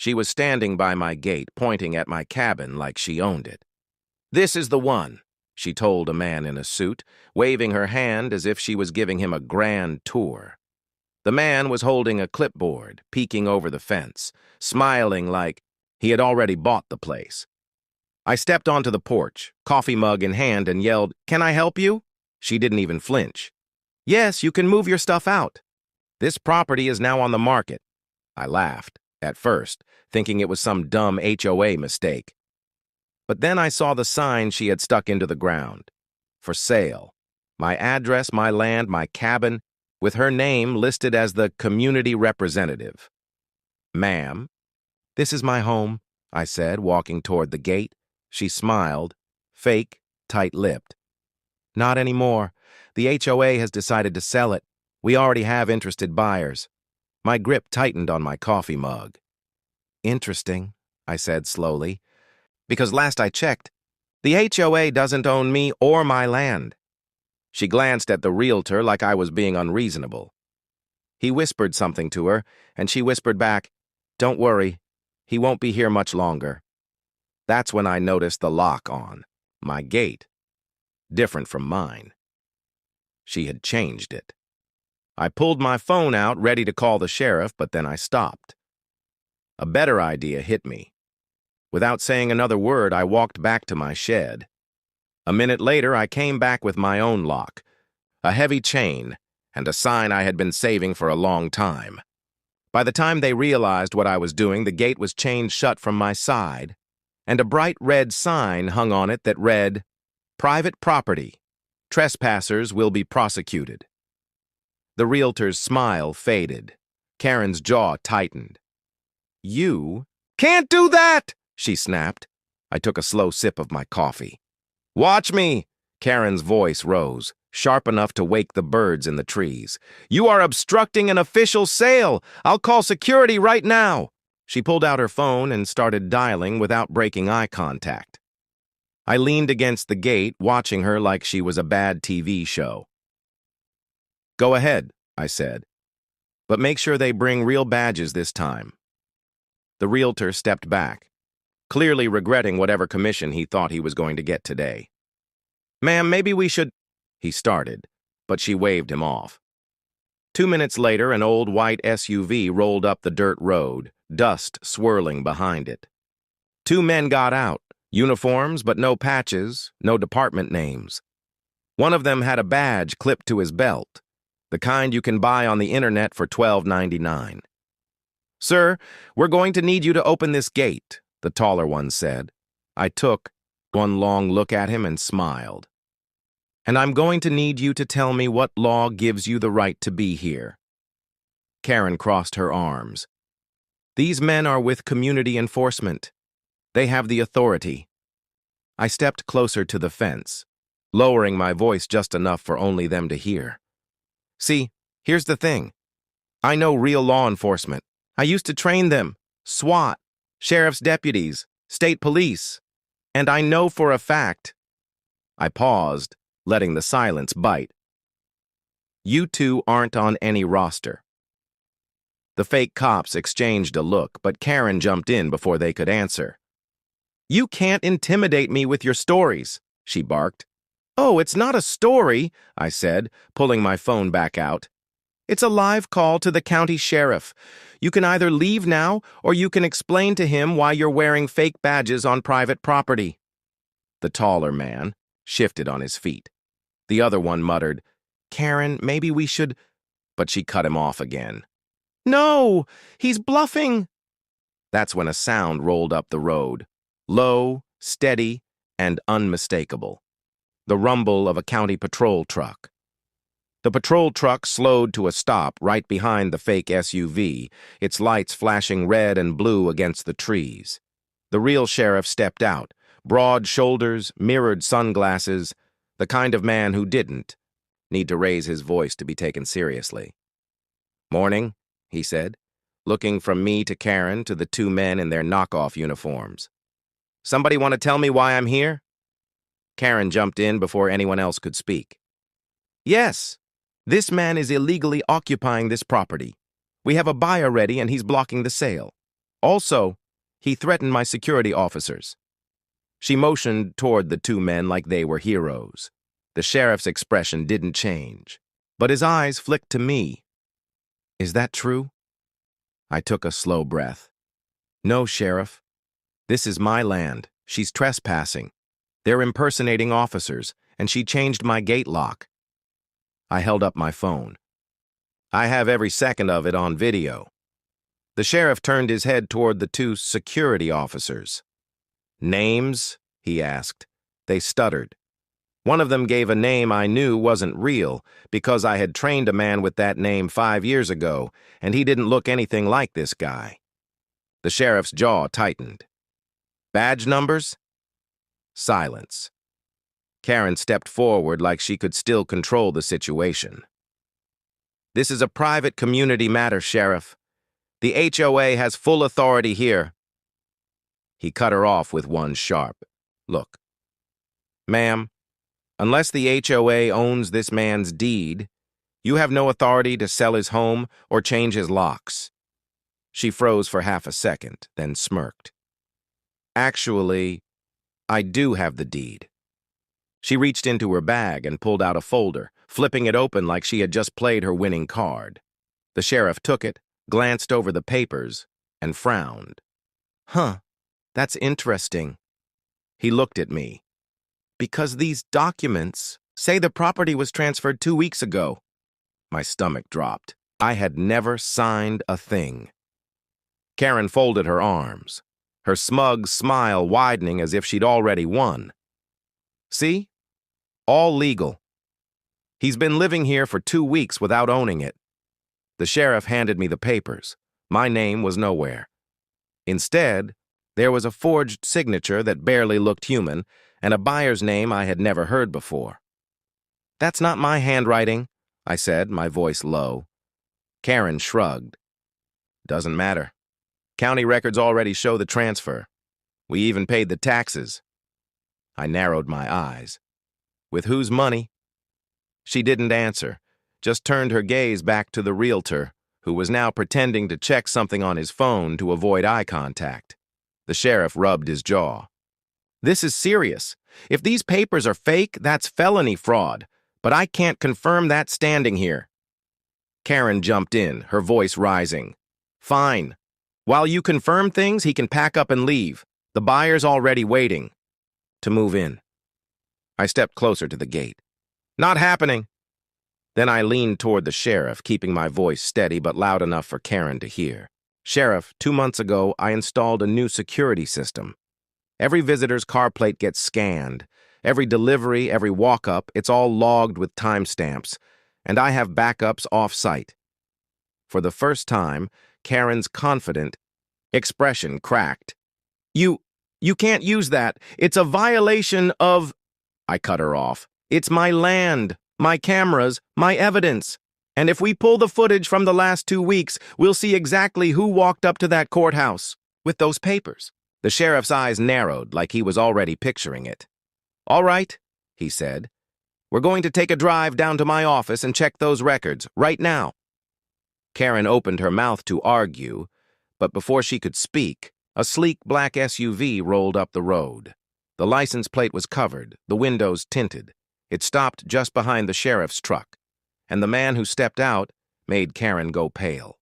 She was standing by my gate, pointing at my cabin like she owned it. "This is the one," she told a man in a suit, waving her hand as if she was giving him a grand tour. The man was holding a clipboard, peeking over the fence, smiling like he had already bought the place. I stepped onto the porch, coffee mug in hand, and yelled, "Can I help you?" She didn't even flinch. "Yes, you can move your stuff out. This property is now on the market." I laughed, at first, thinking it was some dumb HOA mistake. But then I saw the sign she had stuck into the ground. For sale. My address, my land, my cabin, with her name listed as the community representative. "Ma'am, this is my home," I said, walking toward the gate. She smiled, fake, tight-lipped. "Not anymore. The HOA has decided to sell it. We already have interested buyers." My grip tightened on my coffee mug. "Interesting," I said slowly, "because last I checked, the HOA doesn't own me or my land." She glanced at the realtor like I was being unreasonable. He whispered something to her, and she whispered back, "Don't worry, he won't be here much longer." That's when I noticed the lock on my gate, different from mine. She had changed it. I pulled my phone out, ready to call the sheriff, but then I stopped. A better idea hit me. Without saying another word, I walked back to my shed. A minute later, I came back with my own lock, a heavy chain, and a sign I had been saving for a long time. By the time they realized what I was doing, the gate was chained shut from my side, and a bright red sign hung on it that read, "Private property. Trespassers will be prosecuted." The realtor's smile faded. Karen's jaw tightened. "You can't do that!" she snapped. I took a slow sip of my coffee. "Watch me!" Karen's voice rose, sharp enough to wake the birds in the trees. "You are obstructing an official sale! I'll call security right now!" She pulled out her phone and started dialing without breaking eye contact. I leaned against the gate, watching her like she was a bad TV show. "Go ahead," I said, "but make sure they bring real badges this time." The realtor stepped back, clearly regretting whatever commission he thought he was going to get today. "Ma'am, maybe we should—" he started, but she waved him off. 2 minutes later, an old white SUV rolled up the dirt road, dust swirling behind it. 2 men got out, uniforms but no patches, no department names. One of them had a badge clipped to his belt, the kind you can buy on the internet for $12.99. "Sir, we're going to need you to open this gate," the taller one said. I took one long look at him and smiled. "And I'm going to need you to tell me what law gives you the right to be here." Karen crossed her arms. "These men are with community enforcement. They have the authority." I stepped closer to the fence, lowering my voice just enough for only them to hear. "See, here's the thing. I know real law enforcement. I used to train them, SWAT, sheriff's deputies, state police. And I know for a fact—" I paused, letting the silence bite. "You two aren't on any roster." The fake cops exchanged a look, but Karen jumped in before they could answer. "You can't intimidate me with your stories," she barked. "Oh, it's not a story," I said, pulling my phone back out. "It's a live call to the county sheriff. You can either leave now, or you can explain to him why you're wearing fake badges on private property." The taller man shifted on his feet. The other one muttered, "Karen, maybe we should—" But she cut him off again. "No, he's bluffing." That's when a sound rolled up the road, low, steady, and unmistakable. The rumble of a county patrol truck. The patrol truck slowed to a stop right behind the fake SUV, its lights flashing red and blue against the trees. The real sheriff stepped out, broad shoulders, mirrored sunglasses, the kind of man who didn't need to raise his voice to be taken seriously. "Morning," he said, looking from me to Karen to the 2 men in their knockoff uniforms. "Somebody want to tell me why I'm here?" Karen jumped in before anyone else could speak. "Yes, this man is illegally occupying this property. We have a buyer ready and he's blocking the sale. Also, he threatened my security officers. She motioned toward the two men like they were heroes. The sheriff's expression didn't change, but his eyes flicked to me. Is that true? I took a slow breath. No, Sheriff. This is my land. She's trespassing. They're impersonating officers, and she changed my gate lock. I held up my phone. I have every second of it on video. The sheriff turned his head toward the two security officers. Names? He asked. They stuttered. One of them gave a name I knew wasn't real because I had trained a man with that name 5 years ago, and he didn't look anything like this guy. The sheriff's jaw tightened. Badge numbers? Silence. Karen stepped forward like she could still control the situation. This is a private community matter, Sheriff. The HOA has full authority here. He cut her off with one sharp look. Ma'am, unless the HOA owns this man's deed, you have no authority to sell his home or change his locks. She froze for half a second, then smirked. Actually, I do have the deed. She reached into her bag and pulled out a folder, flipping it open like she had just played her winning card. The sheriff took it, glanced over the papers, and frowned. Huh, that's interesting. He looked at me. Because these documents say the property was transferred 2 weeks ago. My stomach dropped. I had never signed a thing. Karen folded her arms, her smug smile widening as if she'd already won. See? All legal. He's been living here for 2 weeks without owning it. The sheriff handed me the papers. My name was nowhere. Instead, there was a forged signature that barely looked human and a buyer's name I had never heard before. That's not my handwriting, I said, my voice low. Karen shrugged. Doesn't matter. County records already show the transfer. We even paid the taxes. I narrowed my eyes. With whose money? She didn't answer, just turned her gaze back to the realtor, who was now pretending to check something on his phone to avoid eye contact. The sheriff rubbed his jaw. This is serious. If these papers are fake, that's felony fraud, but I can't confirm that standing here. Karen jumped in, her voice rising. Fine. While you confirm things, he can pack up and leave. The buyer's already waiting. To move in. I stepped closer to the gate. Not happening. Then I leaned toward the sheriff, keeping my voice steady but loud enough for Karen to hear. Sheriff, 2 months ago, I installed a new security system. Every visitor's car plate gets scanned. Every delivery, every walk-up, it's all logged with timestamps. And I have backups off-site. For the first time, Karen's confident expression cracked. You can't use that. It's a violation of... I cut her off. It's my land, my cameras, my evidence. And if we pull the footage from the last 2 weeks, we'll see exactly who walked up to that courthouse with those papers. The sheriff's eyes narrowed like he was already picturing it. All right, he said. We're going to take a drive down to my office and check those records right now. Karen opened her mouth to argue, but before she could speak, a sleek black SUV rolled up the road. The license plate was covered, the windows tinted. It stopped just behind the sheriff's truck, and the man who stepped out made Karen go pale.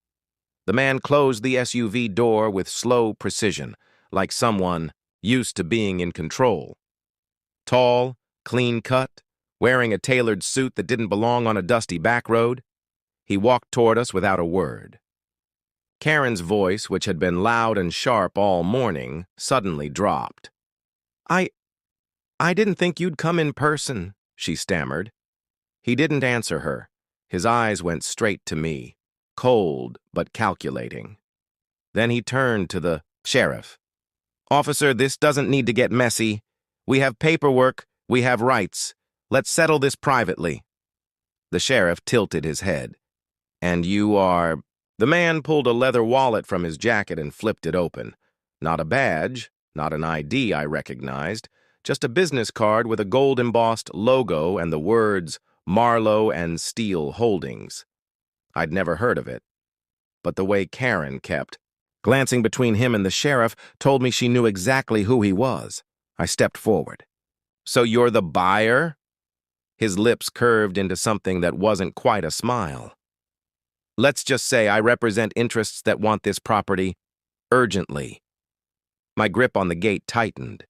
The man closed the SUV door with slow precision, like someone used to being in control. Tall, clean-cut, wearing a tailored suit that didn't belong on a dusty back road, he walked toward us without a word. Karen's voice, which had been loud and sharp all morning, suddenly dropped. I didn't think you'd come in person, she stammered. He didn't answer her. His eyes went straight to me, cold but calculating. Then he turned to the sheriff. Officer, this doesn't need to get messy. We have paperwork, we have rights. Let's settle this privately. The sheriff tilted his head. And you are... The man pulled a leather wallet from his jacket and flipped it open. Not a badge, not an ID I recognized, just a business card with a gold-embossed logo and the words Marlowe and Steele Holdings. I'd never heard of it. But the way Karen kept Glancing between him and the sheriff told me she knew exactly who he was. I stepped forward. "So you're the buyer?" His lips curved into something that wasn't quite a smile. "Let's just say I represent interests that want this property urgently." My grip on the gate tightened.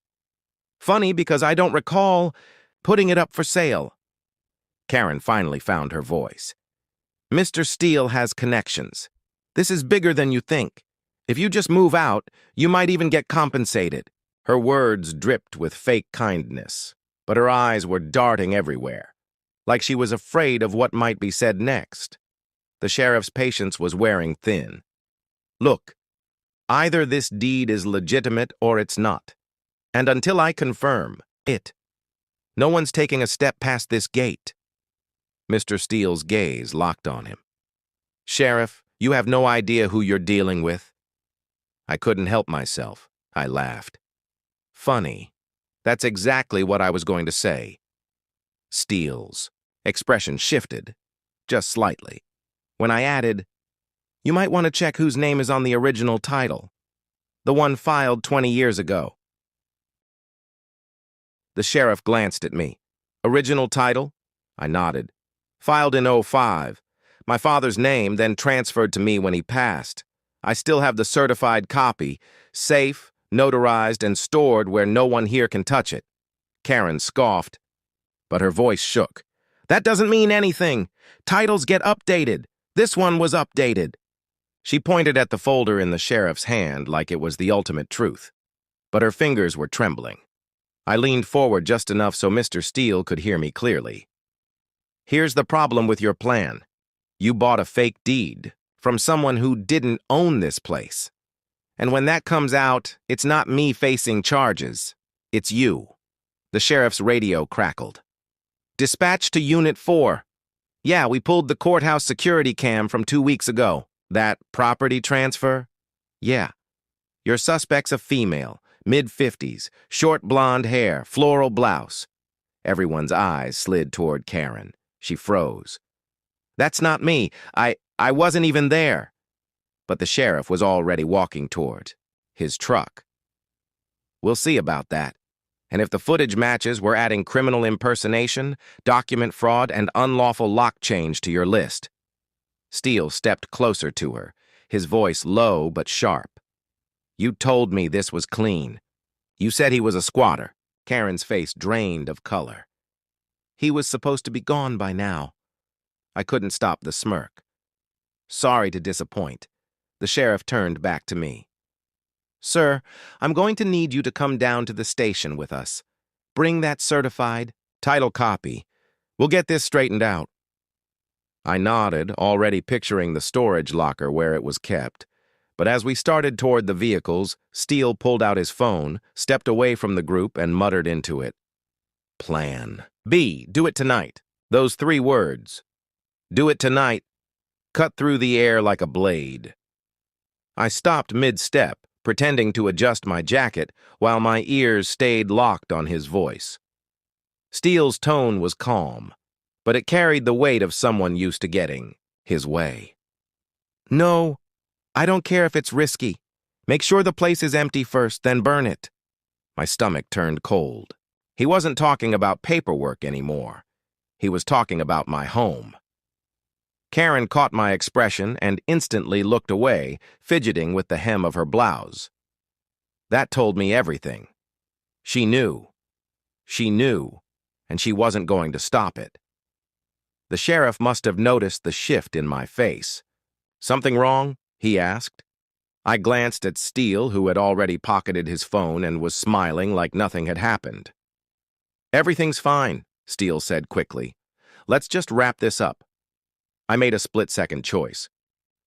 "Funny because I don't recall putting it up for sale." Karen finally found her voice. "Mr. Steele has connections. This is bigger than you think. If you just move out, you might even get compensated." Her words dripped with fake kindness, but her eyes were darting everywhere, like she was afraid of what might be said next. The sheriff's patience was wearing thin. "Look, either this deed is legitimate or it's not. And until I confirm it, no one's taking a step past this gate." Mr. Steele's gaze locked on him. "Sheriff, you have no idea who you're dealing with." I couldn't help myself. I laughed. "Funny. That's exactly what I was going to say." Steele's expression shifted, just slightly, when I added, "You might want to check whose name is on the original title, the one filed 20 years ago." The sheriff glanced at me. "Original title?" I nodded. "Filed in '05. My father's name, then transferred to me when he passed. I still have the certified copy, safe, notarized, and stored where no one here can touch it." Karen scoffed, but her voice shook. "That doesn't mean anything. Titles get updated. This one was updated." She pointed at the folder in the sheriff's hand like it was the ultimate truth, but her fingers were trembling. I leaned forward just enough so Mr. Steele could hear me clearly. "Here's the problem with your plan. You bought a fake deed from someone who didn't own this place. And when that comes out, it's not me facing charges. It's you." The sheriff's radio crackled. "Dispatch to Unit 4. Yeah, we pulled the courthouse security cam from 2 weeks ago. That property transfer? Yeah. Your suspect's a female, mid-50s, short blonde hair, floral blouse." Everyone's eyes slid toward Karen. She froze. "That's not me. I wasn't even there." But the sheriff was already walking toward his truck. "We'll see about that. And if the footage matches, we're adding criminal impersonation, document fraud, and unlawful lock change to your list." Steele stepped closer to her, his voice low but sharp. "You told me this was clean. You said he was a squatter." Karen's face drained of color. "He was supposed to be gone by now." I couldn't stop the smirk. "Sorry to disappoint." The sheriff turned back to me. "Sir, I'm going to need you to come down to the station with us. Bring that certified title copy. We'll get this straightened out." I nodded, already picturing the storage locker where it was kept. But as we started toward the vehicles, Steele pulled out his phone, stepped away from the group, and muttered into it. "Plan B. Do it tonight." Those 3 words. "Do it tonight," cut through the air like a blade. I stopped mid-step, pretending to adjust my jacket, while my ears stayed locked on his voice. Steele's tone was calm, but it carried the weight of someone used to getting his way. "No, I don't care if it's risky. Make sure the place is empty first, then burn it." My stomach turned cold. He wasn't talking about paperwork anymore. He was talking about my home. Karen caught my expression and instantly looked away, fidgeting with the hem of her blouse. That told me everything. She knew. She knew, and she wasn't going to stop it. The sheriff must have noticed the shift in my face. "Something wrong?" he asked. I glanced at Steele, who had already pocketed his phone and was smiling like nothing had happened. "Everything's fine," Steele said quickly. "Let's just wrap this up." I made a split-second choice.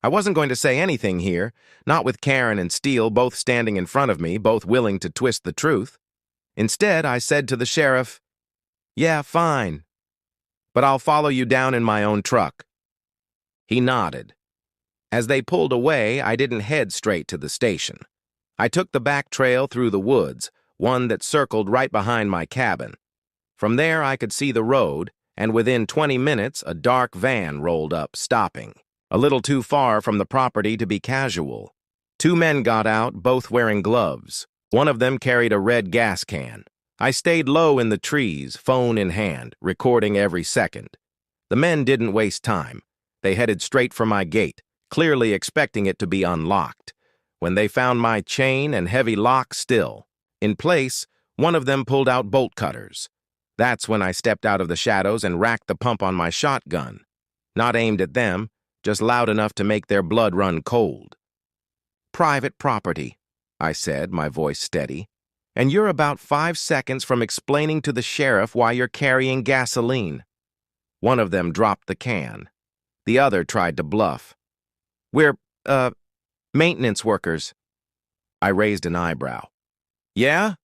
I wasn't going to say anything here, not with Karen and Steele both standing in front of me, both willing to twist the truth. Instead, I said to the sheriff, "Yeah, fine. But I'll follow you down in my own truck." He nodded. As they pulled away, I didn't head straight to the station. I took the back trail through the woods, one that circled right behind my cabin. From there, I could see the road, and within 20 minutes, a dark van rolled up, stopping. A little too far from the property to be casual. Two men got out, both wearing gloves. One of them carried a red gas can. I stayed low in the trees, phone in hand, recording every second. The men didn't waste time. They headed straight for my gate, clearly expecting it to be unlocked. When they found my chain and heavy lock still in place, one of them pulled out bolt cutters. That's when I stepped out of the shadows and racked the pump on my shotgun. Not aimed at them, just loud enough to make their blood run cold. "Private property," I said, my voice steady. "And you're about 5 seconds from explaining to the sheriff why you're carrying gasoline." One of them dropped the can. The other tried to bluff. "We're, maintenance workers." I raised an eyebrow. "Yeah?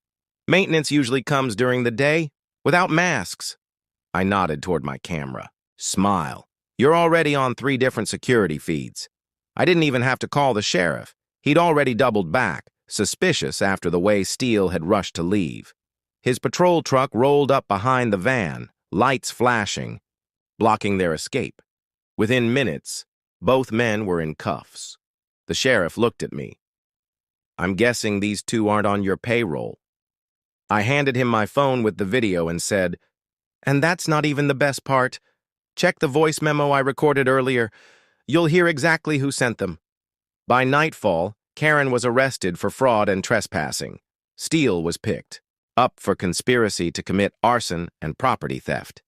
Maintenance usually comes during the day, without masks." I nodded toward my camera. "Smile. You're already on 3 different security feeds." I didn't even have to call the sheriff. He'd already doubled back, suspicious after the way Steele had rushed to leave. His patrol truck rolled up behind the van, lights flashing, blocking their escape. Within minutes, both men were in cuffs. The sheriff looked at me. "I'm guessing these two aren't on your payroll." I handed him my phone with the video and said, "And that's not even the best part. Check the voice memo I recorded earlier. You'll hear exactly who sent them." By nightfall, Karen was arrested for fraud and trespassing. Steele was picked, up for conspiracy to commit arson and property theft.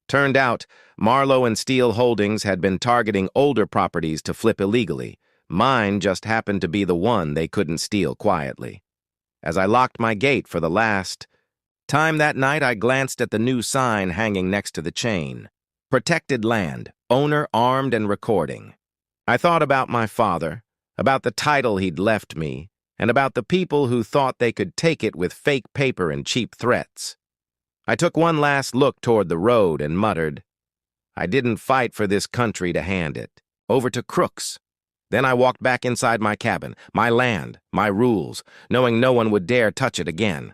Turned out, Marlowe and Steele Holdings had been targeting older properties to flip illegally. Mine just happened to be the one they couldn't steal quietly. As I locked my gate for the last time that night, I glanced at the new sign hanging next to the chain. "Protected land, owner armed and recording." I thought about my father, about the title he'd left me, and about the people who thought they could take it with fake paper and cheap threats. I took one last look toward the road and muttered, "I didn't fight for this country to hand it over to crooks." Then I walked back inside my cabin, my land, my rules, knowing no one would dare touch it again.